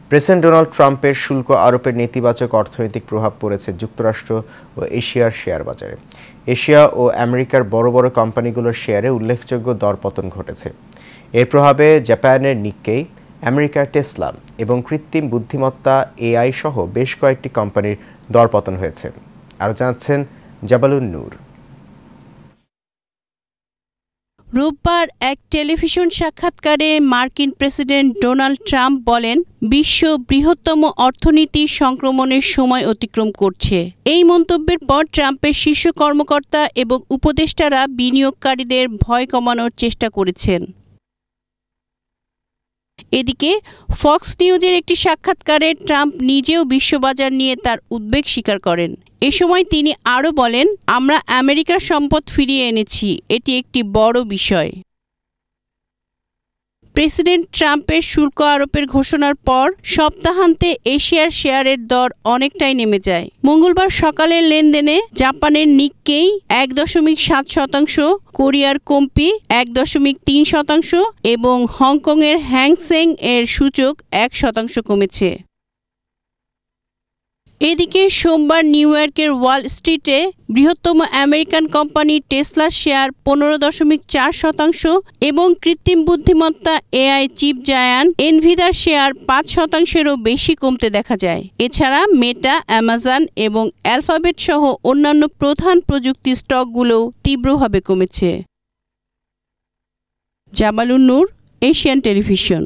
President Donald ট্রাম্পের শুল্ক আরোপের নেতিবাচক অর্থনৈতিক প্রভাব পড়েছে যুক্তরাষ্ট্র ও এশিয়ার শেয়ার বাজারে। এশিয়া ও আমেরিকার বড় বড় কোম্পানিগুলোর শেয়ারে উল্লেখযোগ্য দরপতন ঘটেছে। এর প্রভাবে জাপানের নিক্কেই, আমেরিকার টেসলা এবং কৃত্রিম বুদ্ধিমত্তা এআই সহ বেশ কয়েকটি কোম্পানির দরপতন হয়েছে। আরও জানাচ্ছেন জাবালুন নূর। রোববার এক টেলিভিশন সাক্ষাৎকারে মার্কিন প্রেসিডেন্ট ডোনাল্ড ট্রাম্প বলেন, বিশ্ব বৃহত্তম অর্থনীতি সংক্রমণের সময় অতিক্রম করছে। এই মন্তব্যের পর ট্রাম্পের শীর্ষ কর্মকর্তা এবং উপদেষ্টারা বিনিয়োগকারীদের ভয় কমানোর চেষ্টা করেছেন। এদিকে ফক্স নিউজের একটি সাক্ষাৎকারে ট্রাম্প নিজেও বিশ্ববাজার নিয়ে তার উদ্বেগ স্বীকার করেন। এ সময় তিনি আরও বলেন, আমরা আমেরিকার সম্পদ ফিরিয়ে এনেছি, এটি একটি বড় বিষয়। প্রেসিডেন্ট ট্রাম্পের শুল্ক আরোপের ঘোষণার পর সপ্তাহান্তে এশিয়ার শেয়ারের দর অনেকটাই নেমে যায়। মঙ্গলবার সকালের লেনদেনে জাপানের নিক্কেই 1.7%, কোরিয়ার কোম্পি 1.3% এবং হংকংয়ের হ্যাংসেং এর সূচক 1% কমেছে। এদিকে সোমবার নিউ ইয়র্কের ওয়াল স্ট্রিটে বৃহত্তম আমেরিকান কোম্পানি টেসলার শেয়ার 15.4% এবং কৃত্রিম বুদ্ধিমত্তা এআই চিপ জায়ান্ট এনভিদার শেয়ার 5%-এরও বেশি কমতে দেখা যায়। এছাড়া মেটা, অ্যামাজন এবং অ্যালফাবেট সহ অন্যান্য প্রধান প্রযুক্তি স্টকগুলোও তীব্রভাবে কমেছে। জাবালুন নূর, এশিয়ান টেলিভিশন।